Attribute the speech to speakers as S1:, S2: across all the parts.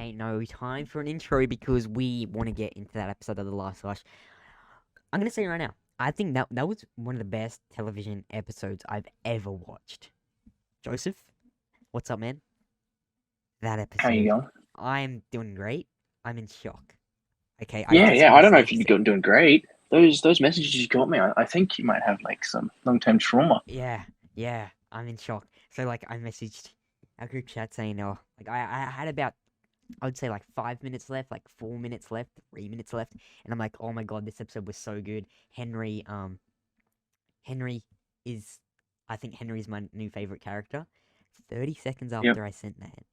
S1: ain't no time for an intro because we want to get into that episode of The Last Rush. I'm gonna say right now, I think that was one of the best television episodes I've ever watched. Joseph, what's up, man? That
S2: How you
S1: episode,
S2: going?
S1: I'm doing great. I'm in shock. Okay, I
S2: Yeah,
S1: just
S2: yeah. I don't
S1: finished
S2: know
S1: the
S2: if you've
S1: episode.
S2: been doing great. Those messages you got me, I think you might have like some long term trauma.
S1: Yeah, yeah, I'm in shock. So like, I messaged our group chat saying, "Oh, like I had about I would say like 5 minutes left, like 4 minutes left, 3 minutes left," and I'm like, "Oh my god, this episode was so good." Henry is, I think Henry is my new favorite character. 30 seconds
S2: Yep.
S1: after I sent that,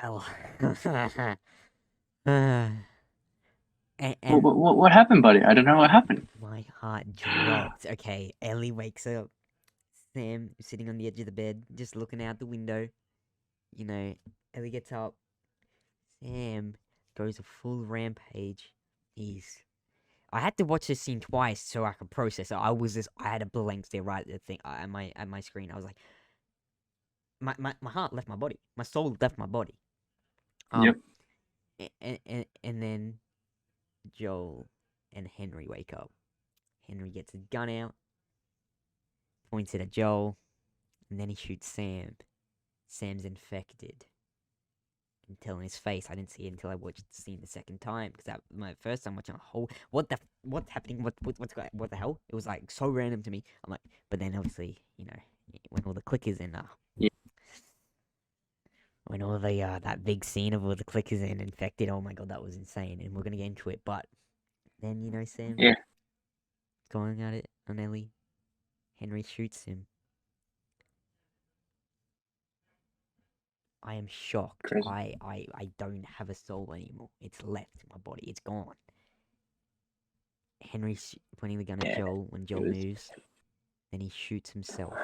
S1: well, and, and
S2: What happened, buddy? I don't know what happened.
S1: my heart dropped. Okay, Ellie wakes up. Sam is sitting on the edge of the bed, just looking out the window. You know, Ellie gets up. Sam goes a full rampage. He's. I had to watch this scene twice so I could process it. I had a blank stare right at the thing at my screen. I was like, my heart left my body. My soul left my body. Um,
S2: Yep.
S1: and then Joel and Henry wake up. Henry gets a gun out, points it at Joel, and then he shoots Sam. Sam's infected. Until in his face, I didn't see it until I watched the scene the second time because that my first time watching a whole what's happening what the hell, it was like so random to me. I'm like, but then obviously when all the clickers in
S2: Yeah.
S1: when all the that big scene of all the clickers in infected, oh my god, that was insane, and we're gonna get into it. But then Sam
S2: Yeah.
S1: going at it on Ellie. Henry shoots him. I am shocked.
S2: Crazy.
S1: I don't have a soul anymore. It's left my body. It's gone. Henry's pointing the gun at
S2: Yeah.
S1: Joel when
S2: It
S1: Joel
S2: was.
S1: moves. Then he shoots himself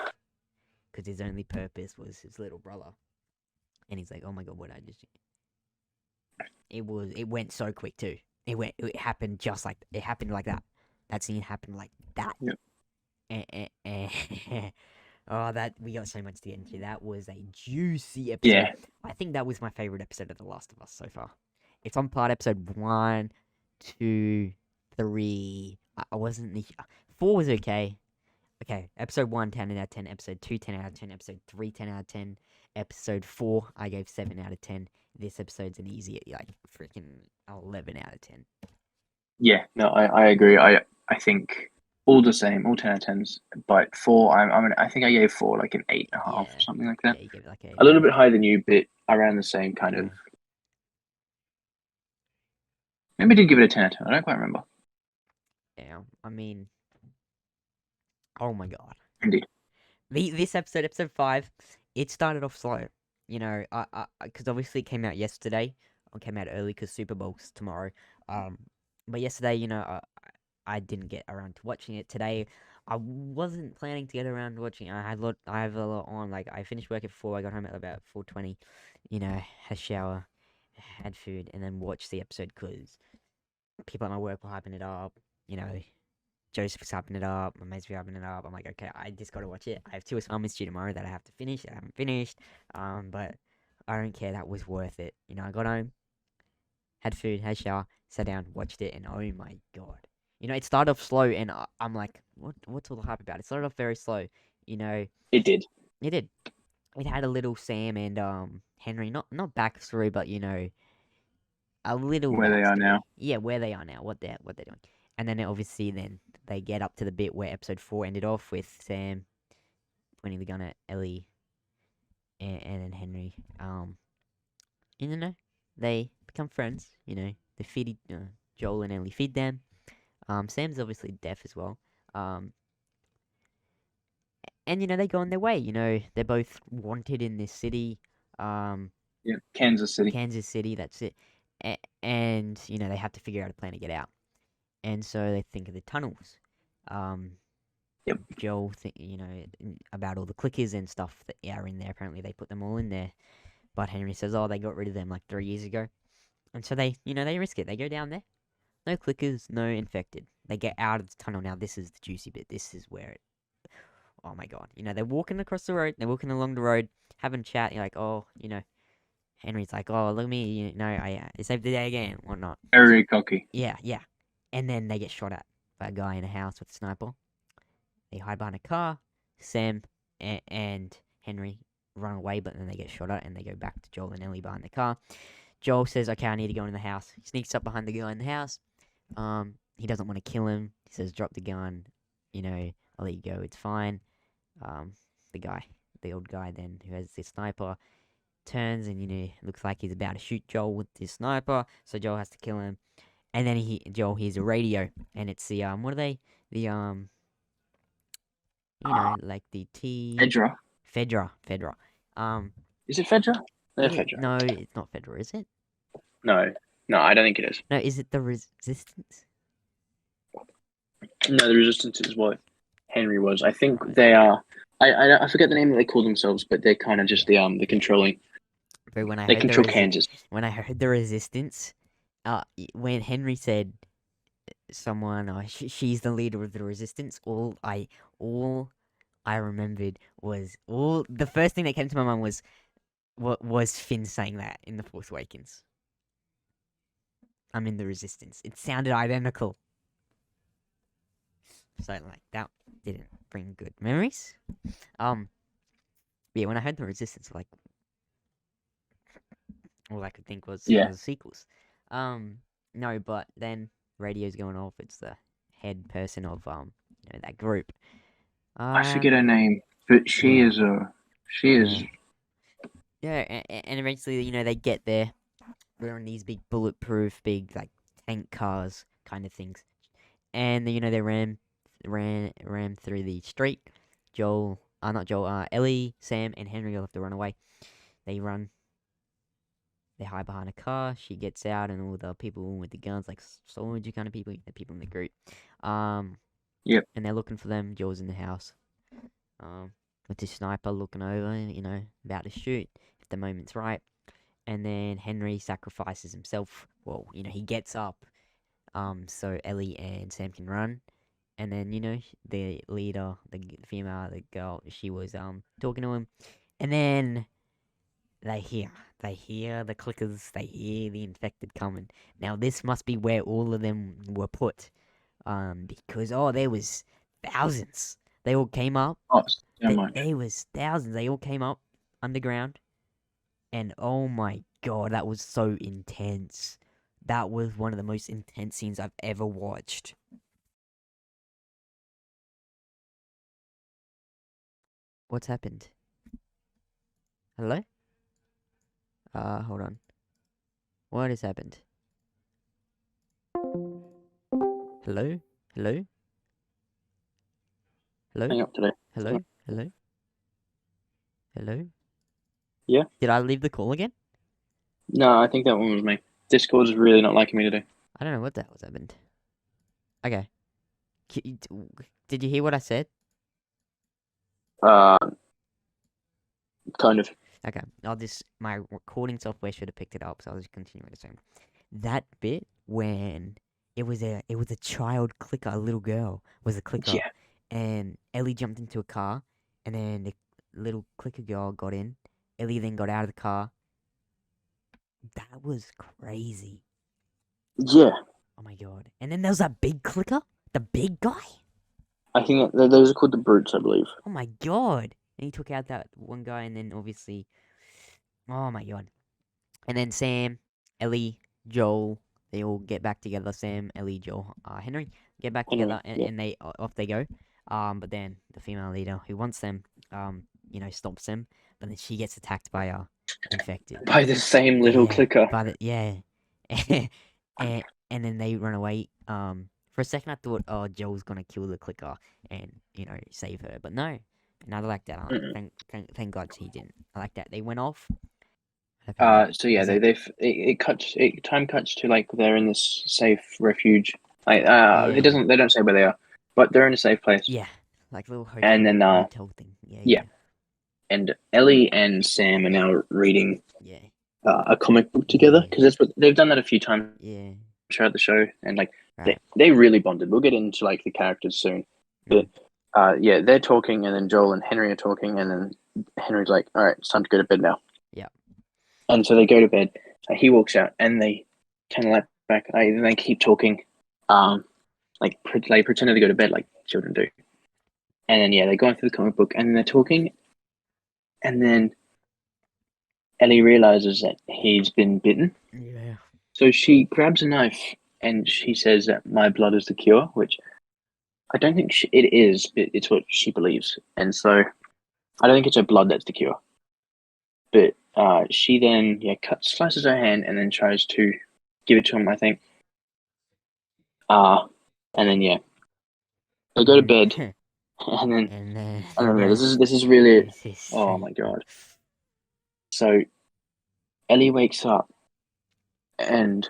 S1: because his only purpose was his little brother. And he's like, "Oh my god, what I just?" It went so quick too. It happened just like it happened like that. That scene happened like that.
S2: Yep.
S1: Oh, that we got so much to get into. That was a juicy episode.
S2: Yeah.
S1: I think that was my favorite episode of The Last of Us so far. It's on part episode 1, 2, 3. I wasn't the 4 was okay. Okay, episode 1, 10 out of 10. Episode 2, 10 out of 10. Episode 3, 10 out of 10. Episode 4, I gave 7 out of 10. This episode's an easy, like, freaking 11 out of 10.
S2: Yeah. No, I agree. I think all the same, all 10 out of 10s. But four, I think I gave four like an 8.5,
S1: Yeah.
S2: something like that.
S1: Yeah, you gave it like a
S2: A little
S1: 8.5.
S2: bit higher than you, but around the same kind of.
S1: Yeah.
S2: Maybe I did give it a 10 out of 10. I don't quite remember.
S1: Yeah. I mean, oh my god.
S2: Indeed.
S1: This episode 5, it started off slow. Because obviously it came out yesterday. Or came out early because Super Bowl's tomorrow. Um, but yesterday, I didn't get around to watching it. Today, I wasn't planning to get around to watching it. I have a lot on. Like, I finished work at 4. I got home at about 4:20. Had a shower, had food, and then watched the episode because people at my work were hyping it up. You know, Joseph's hyping it up. My mates were hyping it up. I'm like, okay, I just gotta watch it. I have 2 assignments due tomorrow that I have to finish. I haven't finished. But I don't care. That was worth it. I got home, had food, had a shower, sat down, watched it, and oh my god. It started off slow, and I'm like, what's all the hype about? It started off very slow. You know,
S2: It did.
S1: it did. It had a little Sam and Henry, not backstory, but a little
S2: Where they are
S1: backstory.
S2: now.
S1: Yeah, where they are now, what they're doing, and then obviously then they get up to the bit where episode 4 ended off with Sam pointing the gun at Ellie and then Henry. They become friends. They feed Joel and Ellie feed them. Sam's obviously deaf as well. And they go on their way. They're both wanted in this city. Um,
S2: Yeah. Kansas City.
S1: Kansas City. That's it. And they have to figure out a plan to get out. And so they think of the tunnels. Um,
S2: Yep.
S1: Joel about all the clickers and stuff that are in there. Apparently they put them all in there. But Henry says, "Oh, they got rid of them like 3 years ago." And so they risk it. They go down there. No clickers, no infected. They get out of the tunnel. Now this is the juicy bit. This is where it. oh my god, they're walking across the road, they're walking along the road, having a chat. You're like, oh, Henry's like, oh, look at me, I saved the day again, whatnot.
S2: Very cocky.
S1: Yeah, yeah. And then they get shot at by a guy in a house with a sniper. They hide behind a car. Sam and Henry run away, but then they get shot at, and they go back to Joel and Ellie behind the car. Joel says, okay, I need to go in the house. He sneaks up behind the guy in the house. He doesn't want to kill him. He says, drop the gun. I'll let you go. It's fine. The old guy then, who has the sniper, turns and, looks like he's about to shoot Joel with his sniper. So Joel has to kill him. And then Joel hears a radio, and it's the, what are they? The, like the
S2: Fedra.
S1: Fedra.
S2: Is it Fedra? No, Fedra.
S1: No, it's not Fedra, is it?
S2: No, I don't think it is.
S1: No, is it the Resistance?
S2: No, the Resistance is what Henry was. I think they are. I forget the name that they call themselves, but they're kind of just the controlling.
S1: But when
S2: they control Kansas.
S1: When I heard the Resistance, when Henry said someone, she's the leader of the Resistance, all I remembered was the first thing that came to my mind was Finn saying that in The Force Awakens. I'm in the Resistance. It sounded identical. So that didn't bring good memories. Yeah, when I heard the Resistance, all I could think was sequels. No, but then radio's going off. It's the head person of that group.
S2: I forget her name, but she is.
S1: Yeah, and eventually, they get there. They're in these big bulletproof, big tank cars kind of things, and they ram through the street. Ellie, Sam, and Henry all have to run away. They run. They hide behind a car. She gets out, and all the people with the guns, like soldier kind of people, the people in the group.
S2: Yep.
S1: And they're looking for them. Joel's in the house. With his sniper looking over, about to shoot if the moment's right. And then Henry sacrifices himself. Well, he gets up, so Ellie and Sam can run. And then, the leader, the female, the girl, she was talking to him. And then they hear the clickers, they hear the infected coming. Now this must be where all of them were put. Because there was thousands. They all came up.
S2: Oh, so much.
S1: There was thousands. They all came up underground. And oh my god, that was so intense. That was one of the most intense scenes I've ever watched. What's happened? Hello? Hold on. What has happened? Hello? Hello? Hello?
S2: Hang up today.
S1: Hello? Hello? Hello?
S2: Yeah?
S1: Did I leave the call again?
S2: No, I think that one was me. Discord is really not liking me today.
S1: I don't know what the hell's happened. Okay. Did you hear what I said?
S2: Kind of.
S1: Okay. My recording software should have picked it up, so I'll just continue with the same. That bit when it was a child clicker, a little girl was a clicker.
S2: Yeah.
S1: And Ellie jumped into a car, and then the little clicker girl got in. Ellie then got out of the car. That was crazy.
S2: Yeah.
S1: Oh my god. And then there was that big clicker? The big guy?
S2: I think those are called the Brutes, I believe.
S1: Oh my god. And he took out that one guy, and then obviously... Oh my god. And then Sam, Ellie, Joel, they all get back together. Sam, Ellie, Joel, Henry get back together, and they off they go. But then the female leader who wants them, stops them. But then she gets attacked by infected.
S2: By the same little clicker.
S1: And then they run away. For a second I thought, Joel's gonna kill the clicker and save her, but no. And I like that. Thank God he didn't. I like that. They went off.
S2: So yeah, time cuts to they're in this safe refuge. They don't say where they are, but they're in a safe place.
S1: Yeah, like little hotel.
S2: And then
S1: hotel thing. Yeah.
S2: And Ellie and Sam are now reading a comic book together because that's what they've done that a few times.
S1: Yeah.
S2: Throughout the show, and they really bonded. We'll get into the characters soon, but yeah, they're talking, and then Joel and Henry are talking, and then Henry's like, "All right, it's time to go to bed now."
S1: Yeah.
S2: And so they go to bed. He walks out, and they kind of lap back. They keep talking, like they pretend to go to bed like children do. And then yeah, they're going through the comic book, and they're talking, and then Ellie realizes that he's been bitten.
S1: Yeah.
S2: So she grabs a knife and she says that my blood is the cure, which I don't think it is, but it's what she believes. And so I don't think it's her blood that's the cure. But she then slices her hand and then tries to give it to him, I think. And then yeah, they go to bed, and then
S1: and then
S2: yeah, this is really
S1: this is
S2: oh
S1: so
S2: my
S1: good.
S2: god. So Ellie wakes up and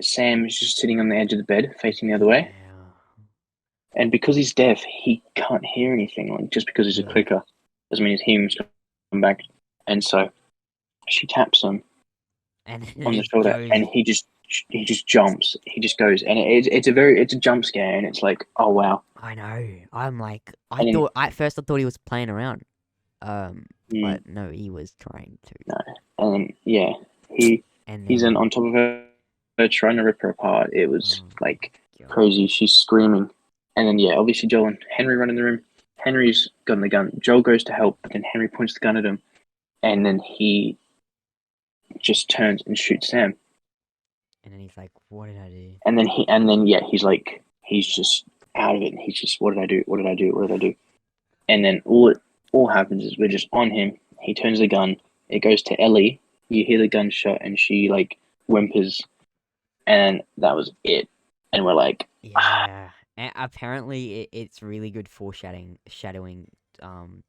S2: Sam is just sitting on the edge of the bed, facing the other way.
S1: Yeah.
S2: And because he's deaf, he can't hear anything. Like just because he's a
S1: Yeah.
S2: clicker doesn't mean his hearing's come back. And so she taps him
S1: And
S2: on the
S1: it
S2: shoulder,
S1: goes.
S2: and he just jumps. He just goes, and it's a jump scare, and it's like, oh wow.
S1: I know. I'm like,
S2: And then
S1: at first I thought he was playing around.
S2: mm,
S1: But no, he was trying to.
S2: no, and then yeah, he
S1: And
S2: he's
S1: then,
S2: on top of her trying to rip her apart. It was
S1: oh
S2: like
S1: my god.
S2: crazy. She's screaming, and then yeah, obviously Joel and Henry run in the room. Henry's got the gun. Joel goes to help, but then Henry points the gun at him, and then he just turns and shoots Sam.
S1: And then he's like, "What did I do?"
S2: And then yeah, he's just out of it, and he's just, what did I do? What did I do? What did I do? And then all happens is we're just on him. He turns the gun. It goes to Ellie. You hear the gunshot, and she like whimpers, and that was it. And we're like,
S1: Yeah. And apparently, it's really good shadowing on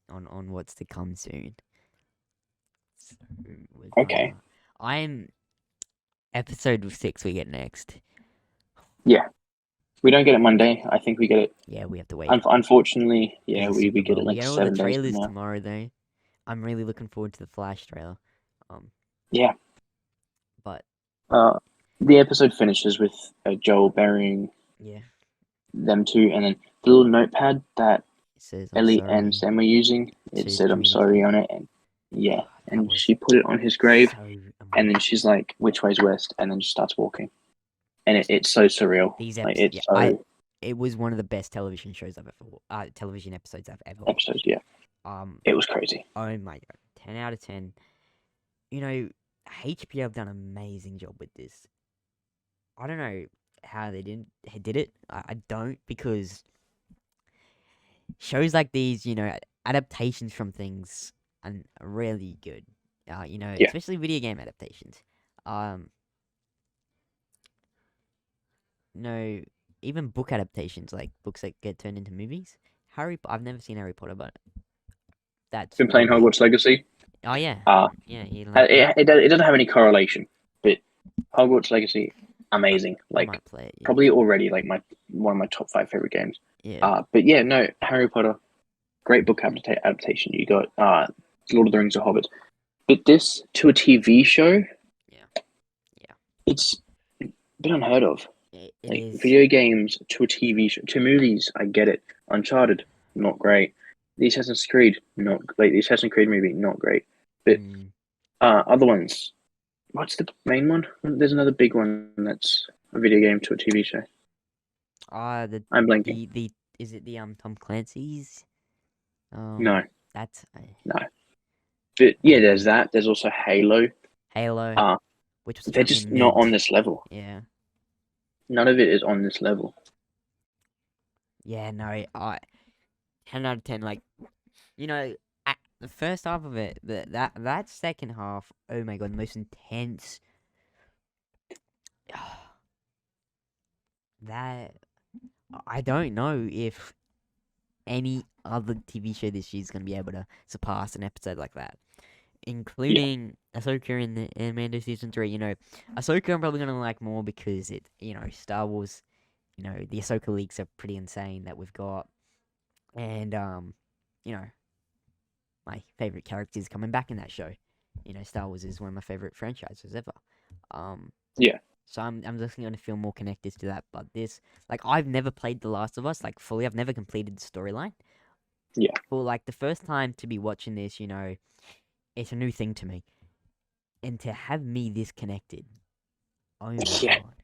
S1: what's to come soon. So
S2: okay,
S1: I'm episode 6 we get next.
S2: yeah, we don't get it Monday. I think we get it.
S1: Yeah, we have to wait.
S2: Unfortunately,
S1: For
S2: yeah,
S1: the
S2: we
S1: Super
S2: get it
S1: Bowl. We
S2: like
S1: get all the
S2: 7 days from
S1: trailers
S2: now.
S1: tomorrow though. I'm really looking forward to the Flash trailer.
S2: Yeah.
S1: But
S2: The episode finishes with Joel burying
S1: yeah,
S2: them two, and then the little notepad that
S1: it says I'm
S2: Ellie and
S1: sorry
S2: Sam were using, it
S1: to
S2: said "I'm sorry"
S1: communicate.
S2: on it, and yeah,
S1: That
S2: and
S1: was
S2: she put it on his grave,
S1: so
S2: and then
S1: emotional.
S2: she's like, "Which way's west?" And then just starts walking, and it's so surreal.
S1: These
S2: Like
S1: episodes,
S2: it's
S1: yeah,
S2: so
S1: it was one of the best television shows I've ever, television episodes I've ever
S2: episodes.
S1: watched.
S2: Yeah,
S1: Um,
S2: it was crazy.
S1: oh my god, 10 out of 10. You know, HBO have done an amazing job with this. I don't know how they did it. I don't, because shows like these, adaptations from things are really good.
S2: Yeah,
S1: Especially video game adaptations. Um, no, even book adaptations, like books that get turned into movies. I've never seen Harry Potter, but that's
S2: been playing
S1: probably.
S2: Hogwarts Legacy.
S1: Oh yeah,
S2: Uh
S1: yeah, you like that?
S2: it doesn't have any correlation, but Hogwarts Legacy, amazing.
S1: I
S2: Like
S1: might play it. Yeah,
S2: probably already like my one of my top 5 favorite games.
S1: yeah,
S2: But yeah, no, Harry Potter, great book adaptation. You got Lord of the Rings, or Hobbit. But this to a TV show,
S1: yeah, yeah.
S2: it's been unheard of.
S1: It
S2: Like
S1: is.
S2: video games to a TV show, to movies, I get it. Uncharted, not great. The Assassin's Creed, not like the Assassin's Creed movie, not great. But
S1: Mm,
S2: other ones, what's the main one? There's another big one that's a video game to a TV show.
S1: the
S2: I'm blanking.
S1: the is it the Tom Clancy's?
S2: No,
S1: That's
S2: no. But
S1: I
S2: yeah,
S1: don't
S2: there's
S1: know.
S2: that. There's also Halo.
S1: Halo,
S2: Uh,
S1: which was
S2: they're
S1: apparently
S2: just not on
S1: mint.
S2: this level.
S1: Yeah,
S2: None of it is on this level.
S1: yeah. No, I 10 out of 10. Like, you know, the first half of it, that second half. Oh my god, the most intense. That I don't know if any other TV show this year is gonna be able to surpass an episode like that,
S2: Yeah,
S1: including Ahsoka in Mando season 3. Ahsoka I'm probably gonna like more because Star Wars. The Ahsoka leaks are pretty insane that we've got, and you know, my favorite character is coming back in that show. Star Wars is one of my favorite franchises ever. Um,
S2: yeah.
S1: So I'm just gonna feel more connected to that. But this, like, I've never played The Last of Us like fully. I've never completed the storyline.
S2: Yeah.
S1: For like the first time to be watching this, it's a new thing to me, and to have me this connected. Oh my
S2: Yeah.
S1: god.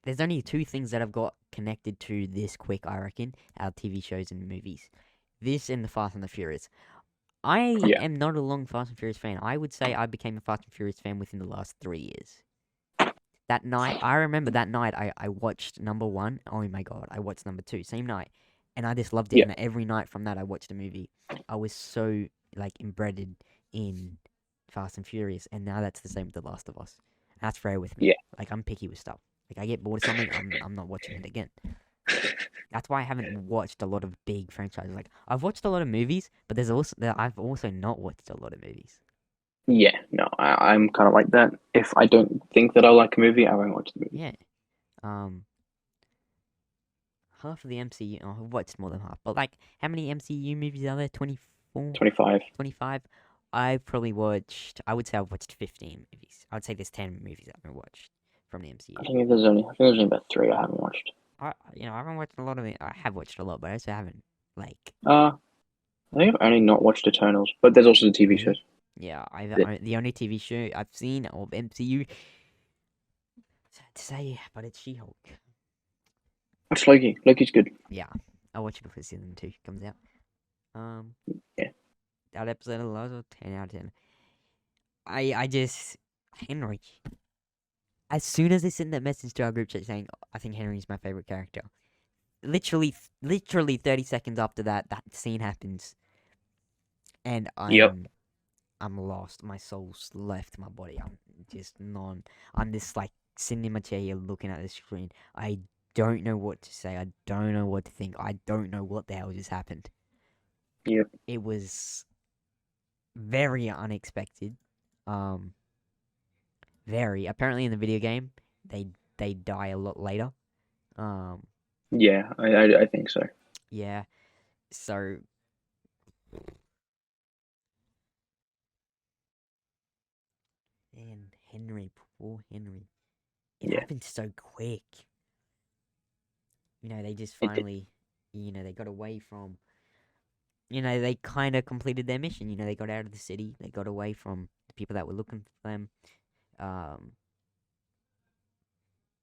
S1: There's only two things that I've got connected to this quick, I reckon, our TV shows and movies. This and the Fast and the Furious. I
S2: Yeah.
S1: am not a long Fast and Furious fan. I would say I became a Fast and Furious fan within the last 3 years. That night, I remember that night I watched number one. Oh my god, I watched number two, same night. And I just loved it.
S2: Yeah.
S1: And every night from that, I watched a movie. I was so, like, embedded in Fast and Furious. And now that's the same with The Last of Us. And that's rare with me.
S2: Yeah.
S1: Like, I'm picky with stuff. Like, I get bored of something, I'm not watching it again. That's why I haven't watched a lot of big franchises. Like, I've watched a lot of movies, but I've also not watched a lot of movies.
S2: Yeah. No, I'm kind of like that. If I don't think that I like a movie, I won't watch the movie.
S1: Yeah. Um, half of the MCU. Oh, I've watched more than half, but like, how many MCU movies are there? 24,
S2: 25.
S1: 25. I've probably watched. I would say I've watched 15 movies. I would say there's 10 movies I've watched from the MCU.
S2: I think there's only about three I haven't watched.
S1: I haven't watched a lot of it. I have watched a lot, but I also haven't like
S2: I think I've only not watched Eternals, but there's also the TV
S1: really.
S2: shows.
S1: Yeah,
S2: Yeah.
S1: the only TV show I've seen of MCU. Sad to say, but it's She-Hulk.
S2: Watch Loki. Loki's good.
S1: Yeah, I'll watch it before season 2 comes out. Um,
S2: Yeah.
S1: that episode of Lazo, 10 out of 10. I just Henry. As soon as I sent that message to our group chat saying, I think Henry's my favorite character, literally 30 seconds after that, that scene happens, and
S2: Yep.
S1: I'm lost. My soul's left my body. I'm just non. I'm just like sitting in my chair here looking at the screen. I don't know what to say. I don't know what to think. I don't know what the hell just happened.
S2: Yep.
S1: It was very unexpected. Um, very. Apparently in the video game, they die a lot later. Um,
S2: Yeah, I think so.
S1: yeah. So and Henry, poor Henry. It
S2: Yeah.
S1: happened so quick. They just
S2: It did.
S1: finally, they got away from, they kind of completed their mission. They got out of the city. They got away from the people that were looking for them. Um,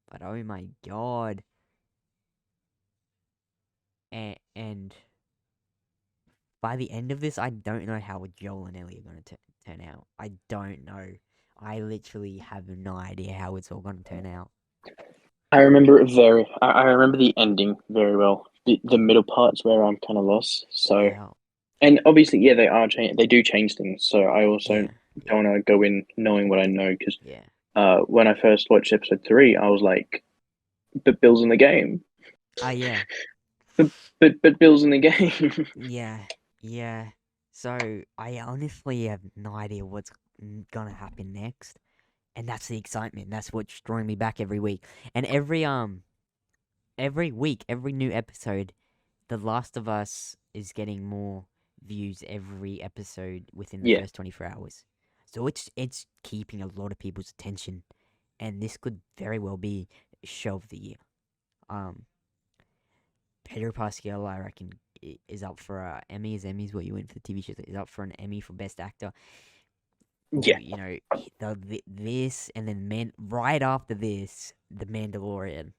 S1: but oh my god. And by the end of this, I don't know how Joel and Ellie are going to turn out. I don't know. I literally have no idea how it's all going to turn out.
S2: I remember it very. I remember the ending very well. The middle parts where I'm kind of lost. So,
S1: Yeah,
S2: and obviously, yeah, they do change things. So I also
S1: yeah, yeah,
S2: don't want to go in knowing what I know because
S1: yeah.
S2: when I first watched episode 3, I was like, "But Bill's in the game."
S1: Yeah.
S2: But Bill's in the game.
S1: Yeah, yeah. So I honestly have no idea what's gonna happen next, and that's the excitement. That's what's drawing me back every week. And every week, every new episode, The Last of Us is getting more views every episode within the
S2: Yeah,
S1: first 24 hours. So it's keeping a lot of people's attention, and this could very well be show of the year. Um, Pedro Pascal, I reckon, is up for a Emmy. Is Emmy's what you win for TV shows? Is up for an Emmy for Best Actor.
S2: yeah.
S1: This and then right after this, The Mandalorian.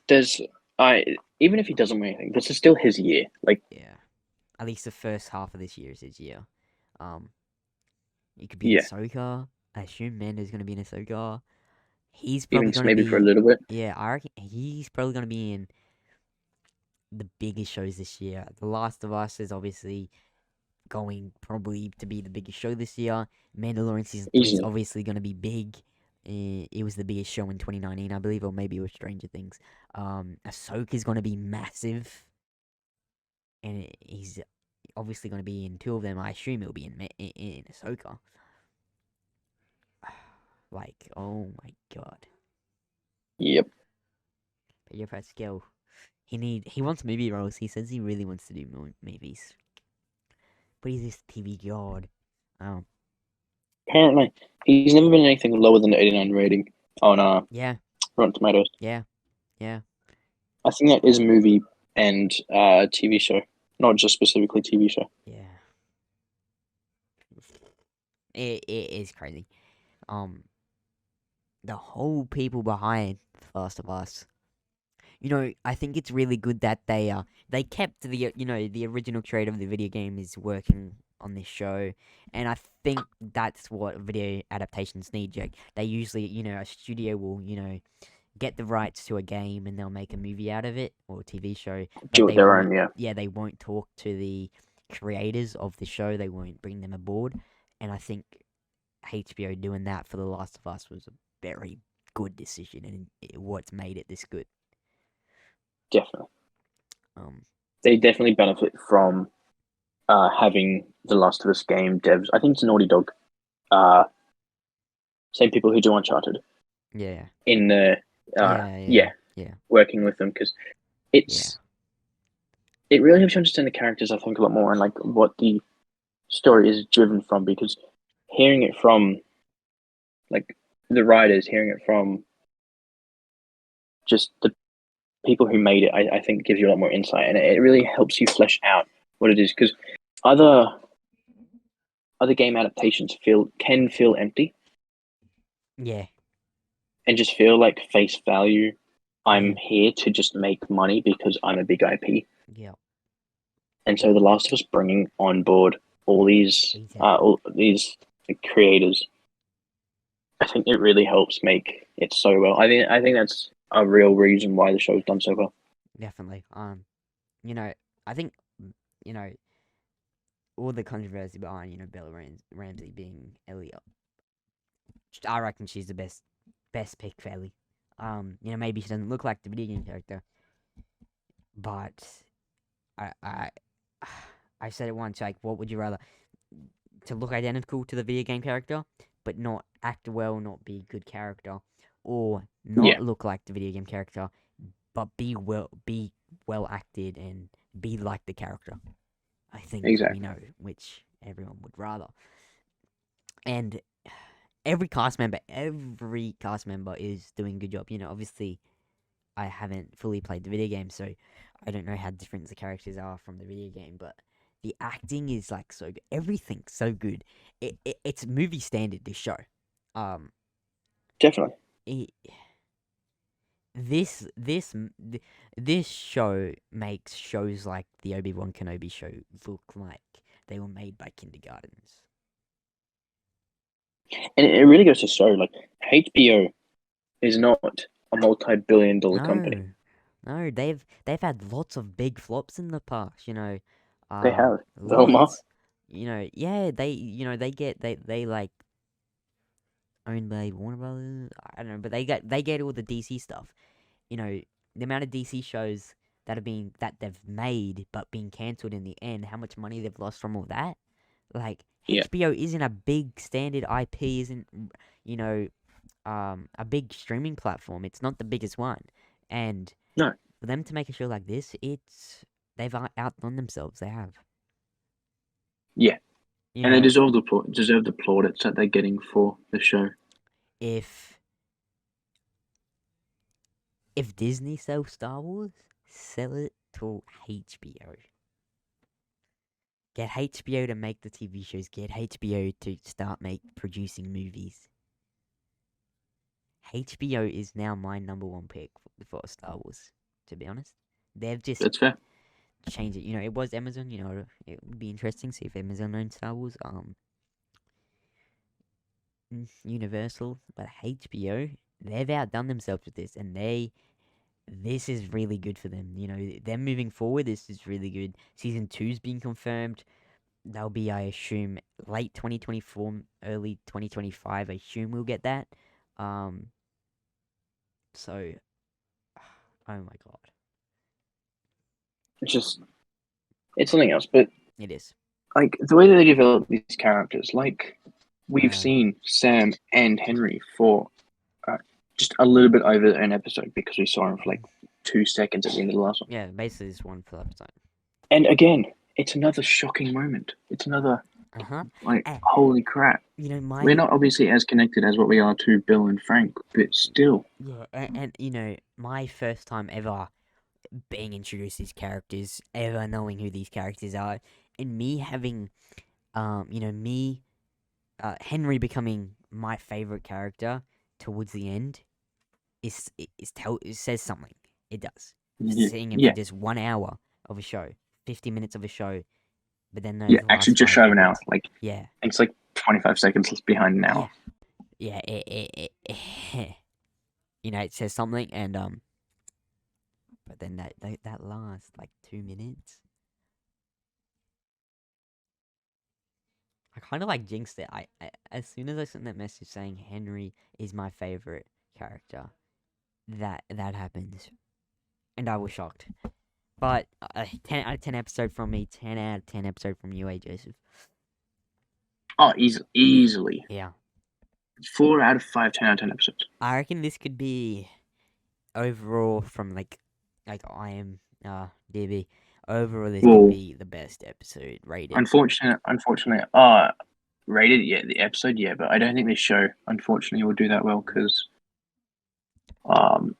S2: There's I Even if he doesn't win anything, this is still his year. Like,
S1: Yeah, at least the first half of this year is his year. Um, it could be in
S2: yeah,
S1: Ahsoka. I assume Mando's gonna be in Ahsoka. He's
S2: even
S1: probably gonna
S2: maybe for a
S1: be.
S2: little bit.
S1: Yeah, I reckon he's probably gonna be in the biggest shows this year. The Last of Us is obviously going probably to be the biggest show this year. Mandalorian season 3 is
S2: Easily.
S1: obviously going to be big. It was the biggest show in 2019, I believe, or maybe it was Stranger Things. Ahsoka is going to be massive, and he's obviously going to be in two of them. I assume he'll be in Ahsoka. Like, oh my god,
S2: Yep.
S1: Pedro Pascal. He wants movie roles. He says he really wants to do movies, but he's this TV god. Um,
S2: apparently he's never been anything lower than 89 rating on
S1: Yeah,
S2: Rotten Tomatoes.
S1: yeah, yeah,
S2: I think that is a movie and TV show, not just specifically TV show.
S1: yeah. It is crazy. Um, the whole people behind The Last of Us. I think it's really good that they kept the original creator of the video game is working on this show, and I think that's what video adaptations need, Jake. They usually, a studio will, get the rights to a game and they'll make a movie out of it or a TV show, but
S2: Do it
S1: they
S2: their
S1: won't.
S2: own, yeah.
S1: Yeah, they won't talk to the creators of the show. They won't bring them aboard, and I think HBO doing that for The Last of Us was a very good decision, and what's made it this good.
S2: Definitely.
S1: Um,
S2: They definitely benefit from having the Last of Us game devs. I think it's Naughty Dog. Same people who do Uncharted
S1: yeah,
S2: in the
S1: yeah,
S2: working with them, because it's it really helps you understand the characters, I think, a lot more, and like what the story is driven from, because hearing it from like the writers, hearing it from just the people who made it, I think gives you a lot more insight, and it really helps you flesh out what it is, because other game adaptations can feel empty
S1: yeah,
S2: and just feel like face value. I'm here to just make money because I'm a big IP.
S1: yeah.
S2: And so The Last of Us bringing on board all these creators, I think it really helps make it so well. I think that's a real reason why the show's done so well.
S1: Definitely. I think you know all the controversy behind Bella Ramsey being Ellie. I reckon she's the best pick for Ellie. Maybe she doesn't look like the video game character, but I I said it once. Like, what would you rather? To look identical to the video game character, but not act well, not be a good character, or not
S2: Yeah,
S1: look like the video game character, but be well acted and be like the character. I think we
S2: exactly.
S1: know which everyone would rather. And every cast member is doing a good job. Obviously, I haven't fully played the video game, so I don't know how different the characters are from the video game, but the acting is like so good. Everything's so good. It's movie standard. This show, um,
S2: Definitely.
S1: it, this show makes shows like the Obi-Wan Kenobi show look like they were made by kindergartens.
S2: And it really goes to show, like, HBO is not a multi-billion-dollar company.
S1: No, they've had lots of big flops in the past.
S2: They have.
S1: Lots. Yeah, they like owned by Warner Brothers. I don't know, but they get all the DC stuff. The amount of DC shows that they've made but been cancelled in the end. How much money they've lost from all that. Like,
S2: Yeah.
S1: HBO isn't a big standard IP. Isn't a big streaming platform. It's not the biggest one, and
S2: No.
S1: for them to make a show like this, they've outdone themselves. They have.
S2: Yeah.
S1: You
S2: And they
S1: know,
S2: deserve the plaudits that they're getting for the show.
S1: if Disney sells Star Wars, sell it to HBO. Get HBO to make the TV shows. Get HBO to start producing movies. HBO is now my number one pick for Star Wars. To be honest, they've just
S2: That's fair.
S1: changed it. It was Amazon. It would be interesting to see if Amazon owns Star Wars. Universal, but HBO, they've outdone themselves with this, and this is really good for them. Them moving forward. This is really good. Season 2's been confirmed. They'll be, I assume, late 2024, early 2025. I assume we'll get that. So, oh my god,
S2: It's something else. But
S1: it is.
S2: like the way that they develop these characters, like we've
S1: Yeah.
S2: seen Sam and Henry for just a little bit over an episode, because we saw him for like 2 seconds at the end of the last one.
S1: Yeah, basically just one full episode.
S2: And again, it's another shocking moment. It's another
S1: Uh-huh.
S2: Like,
S1: And,
S2: holy crap.
S1: you know,
S2: We're
S1: my
S2: not obviously as connected as what we are to Bill and Frank, but still.
S1: yeah, and you know, my first time ever being introduced to these characters, ever knowing who these characters are, and me having, you know, Henry becoming my favorite character towards the end it says something. It does. Seeing him for
S2: Yeah,
S1: just 1 hour of a show, 50 minutes of a show, but then
S2: yeah,
S1: those
S2: actually,
S1: last
S2: just
S1: five
S2: shy of an hour.
S1: minutes,
S2: Like,
S1: yeah,
S2: it's like 25 seconds behind an hour.
S1: yeah, yeah. You know, it says something, and but then that last like 2 minutes, I kind of like jinxed it. I as soon as I sent that message saying Henry is my favorite character, that happened, and I was shocked. But 10 out of 10 episode from me, 10 out of 10 episode from you, Joseph.
S2: Oh, easily.
S1: Yeah,
S2: 4 out of 5, 10 out of 10 episodes.
S1: I reckon this could be overall from like I am DB. Overall, this could
S2: Well,
S1: be the best episode rated.
S2: unfortunately, rated, yeah, the episode, yeah, but I don't think this show, unfortunately, will do that well because um,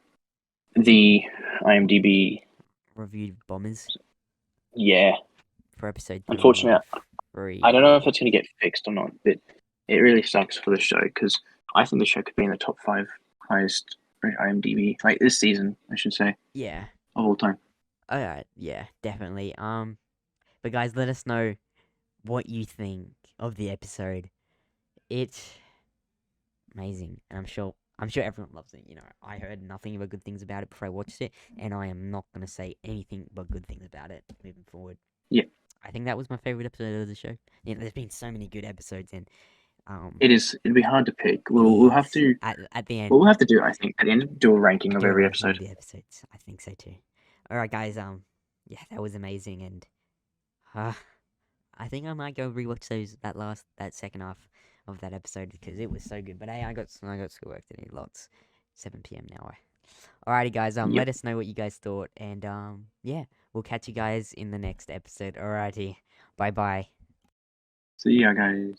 S2: the IMDb,
S1: Reviewed bombers
S2: yeah,
S1: for episode
S2: unfortunately, I don't know if
S1: 3.
S2: it's going to get fixed or not, but it really sucks for the show because I think the show could be in the top 5 highest IMDb, like this season, I should say,
S1: Yeah.
S2: of all time.
S1: Alright, yeah, definitely. But guys, let us know what you think of the episode. It's amazing, and I'm sure everyone loves it. You know, I heard nothing but good things about it before I watched it, and I am not gonna say anything but good things about it moving forward.
S2: Yeah,
S1: I think that was my favorite episode of the show. You know, there's been so many good episodes, and
S2: it is. It'd be hard to pick.
S1: it
S2: We'll have
S1: is
S2: to.
S1: at the end
S2: What we'll have to do, I think, at the end, do a ranking of
S1: do a
S2: every
S1: ranking of
S2: episode.
S1: the episodes. I think so too. All right, guys. Yeah, that was amazing, and uh, I think I might go rewatch that second half of that episode because it was so good. But hey, I got schoolwork today. Lots. 7 p.m. now. Alrighty, guys.
S2: Yep.
S1: Let us know what you guys thought, and yeah, we'll catch you guys in the next episode. Alrighty, bye bye.
S2: See ya, guys.